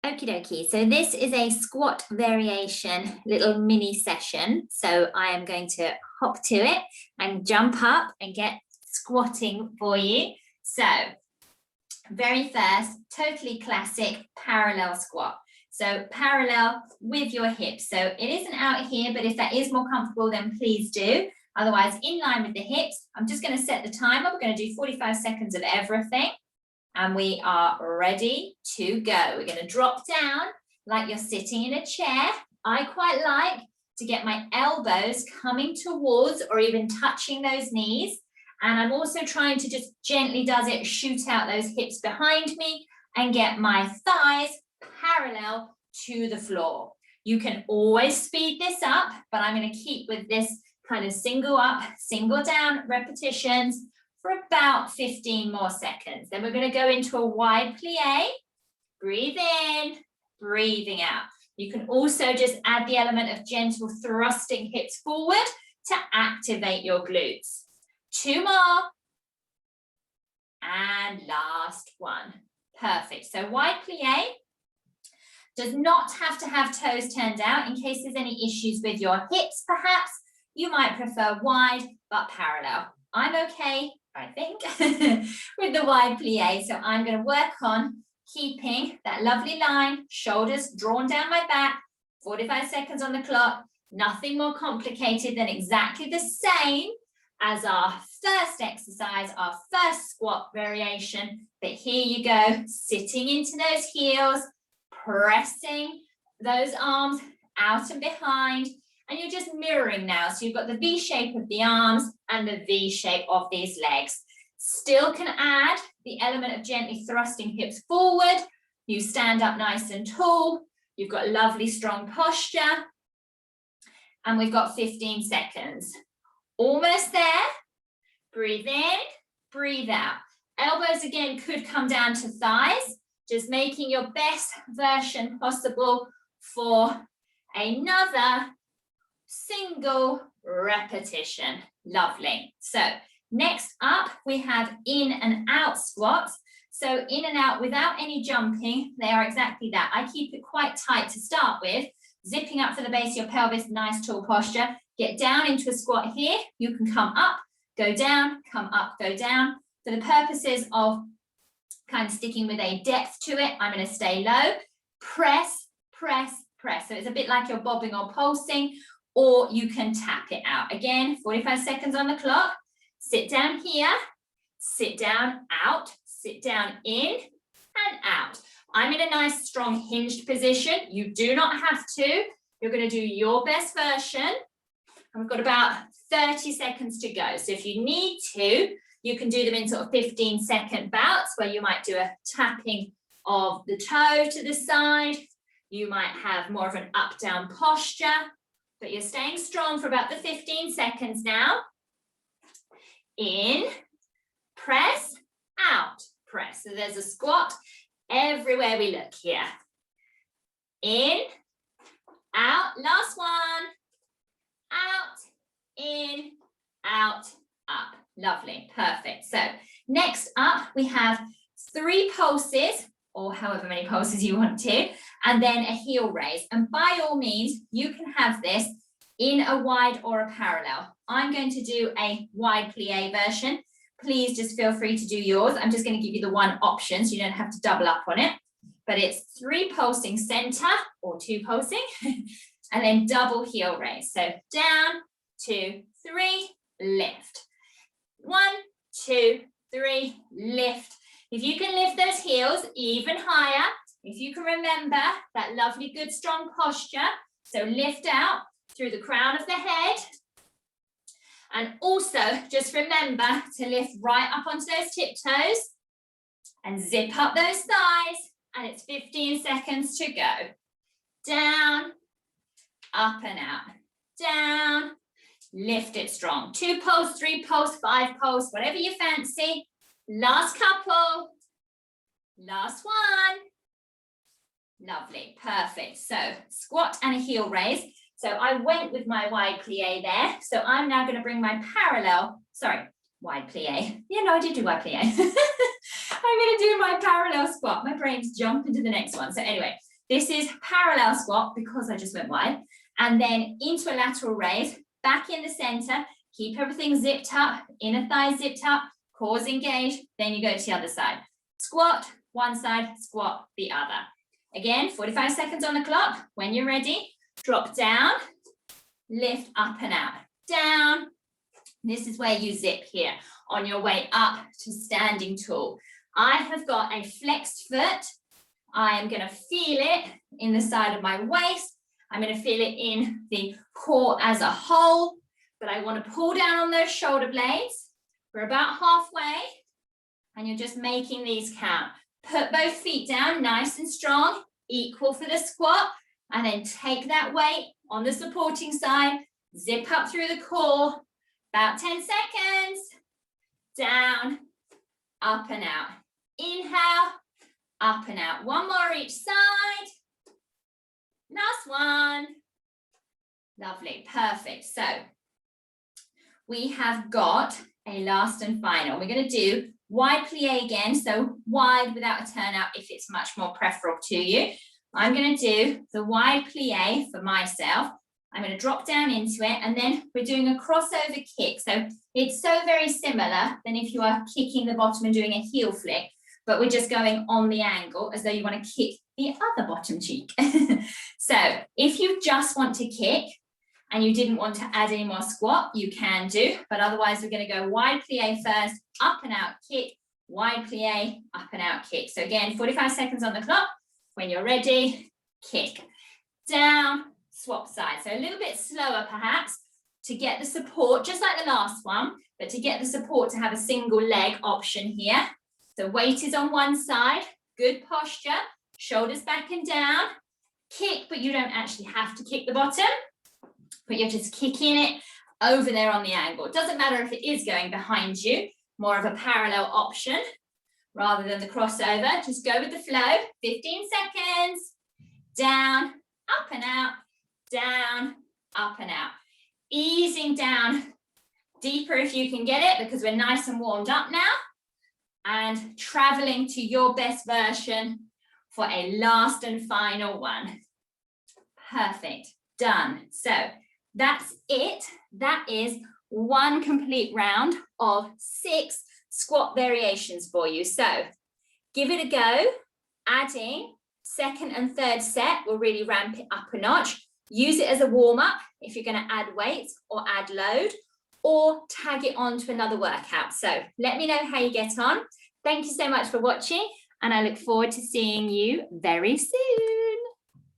Okie dokie. So this is a squat variation, little mini session. So I am going to hop to it and jump up and get squatting for you. So very first, totally classic parallel squat. So parallel with your hips. So it isn't out here, but if that is more comfortable, then please do. Otherwise, in line with the hips. I'm just going to set the timer. We're going to do 45 seconds of everything. And we are ready to go. We're going to drop down like you're sitting in a chair. I quite like to get my elbows coming towards or even touching those knees. And I'm also trying to just gently shoot out those hips behind me and get my thighs parallel to the floor. You can always speed this up, but I'm going to keep with this kind of single up, single down repetitions for about 15 more seconds. Then we're going to go into a wide plie. Breathe in, breathing out. You can also just add the element of gentle thrusting hips forward to activate your glutes. 2 more. And last one. Perfect. So wide plie does not have to have toes turned out. In case there's any issues with your hips, perhaps, you might prefer wide but parallel. I'm okay, I think, with the wide plie. So I'm going to work on keeping that lovely line, shoulders drawn down my back, 45 seconds on the clock, nothing more complicated than exactly the same as our first exercise, our first squat variation. But here you go, sitting into those heels, pressing those arms out and behind, and you're just mirroring now. So you've got the V shape of the arms and the V shape of these legs. Still can add the element of gently thrusting hips forward. You stand up nice and tall. You've got lovely strong posture. And we've got 15 seconds. Almost there. Breathe in, breathe out. Elbows again could come down to thighs. Just making your best version possible for another single repetition. Lovely. So next up, we have in and out squats. So in and out without any jumping, they are exactly that. I keep it quite tight to start with, zipping up for the base of your pelvis, nice tall posture. Get down into a squat here. You can come up, go down, come up, go down. For the purposes of kind of sticking with a depth to it, I'm going to stay low. Press, press, press. So it's a bit like you're bobbing or pulsing, or you can tap it out. Again, 45 seconds on the clock. Sit down here, sit down, out, sit down, in and out. I'm in a nice strong hinged position. You do not have to. You're going to do your best version. And we've got about 30 seconds to go. So if you need to, you can do them in sort of 15-second bouts where you might do a tapping of the toe to the side. You might have more of an up-down posture, but you're staying strong for about the 15 seconds now. In, press, out, press. So there's a squat everywhere we look here. In, out, last one. Out, in, out, up. Lovely, perfect. So next up, we have 3 pulses, or however many pulses you want to, and then a heel raise. And by all means, you can have this in a wide or a parallel. I'm going to do a wide plie version. Please just feel free to do yours. I'm just going to give you the one option so you don't have to double up on it. But it's 3 pulsing center or 2 pulsing and then double heel raise. So down, 2, 3, lift. 1, 2, 3, lift. If you can lift those heels even higher, if you can remember that lovely, good, strong posture. So lift out through the crown of the head. And also just remember to lift right up onto those tiptoes and zip up those thighs. And it's 15 seconds to go. Down, up and out. Down, lift it strong. 2 pulse, 3 pulse, 5 pulse, whatever you fancy. Last couple. Last one. Lovely, perfect. So squat and a heel raise. So I went with my wide plie there. So I'm now going to bring my wide plie. Yeah, no, I did do wide plie. I'm going to do my parallel squat. My brain's jumping to the next one. So anyway, This is parallel squat because I just went wide, and then into a lateral raise, back in the center, keep everything zipped up, inner thigh zipped up, cores engaged, then you go to the other side. Squat, one side, squat, the other. Again, 45 seconds on the clock. When you're ready, drop down, lift up and out, down. This is where you zip here on your way up to standing tall. I have got a flexed foot. I am going to feel it in the side of my waist. I'm going to feel it in the core as a whole, but I want to pull down on those shoulder blades. We're about halfway, and you're just making these count. Put both feet down, nice and strong, equal for the squat, and then take that weight on the supporting side, zip up through the core, about 10 seconds, down, up and out. Inhale, up and out. One more each side. Last one. Lovely, perfect. So we have got a last and final. We're going to do wide plie again, so wide without a turnout if it's much more preferable to you. I'm going to do the wide plie for myself. I'm going to drop down into it, and then we're doing a crossover kick. So it's so very similar than if you are kicking the bottom and doing a heel flick, but we're just going on the angle as though you want to kick the other bottom cheek. So if you just want to kick and you didn't want to add any more squat, you can do, but otherwise we're going to go wide plie first, up and out kick, wide plie, up and out kick. So again, 45 seconds on the clock. When you're ready, kick, down, swap side. So a little bit slower perhaps to get the support, just like the last one, but to get the support to have a single leg option here. So weight is on one side, good posture, shoulders back and down, kick, but you don't actually have to kick the bottom, but you're just kicking it over there on the angle. It doesn't matter if it is going behind you, more of a parallel option rather than the crossover. Just go with the flow, 15 seconds, down, up and out, down, up and out. Easing down deeper if you can get it, because we're nice and warmed up now, and traveling to your best version for a last and final one. Perfect, done. So that's it. That is one complete round of 6 squat variations for you. So give it a go. Adding second and third set will really ramp it up a notch. Use it as a warm-up if you're going to add weights or add load, or tag it on to another workout. So let me know how you get on. Thank you so much for watching, and I look forward to seeing you very soon.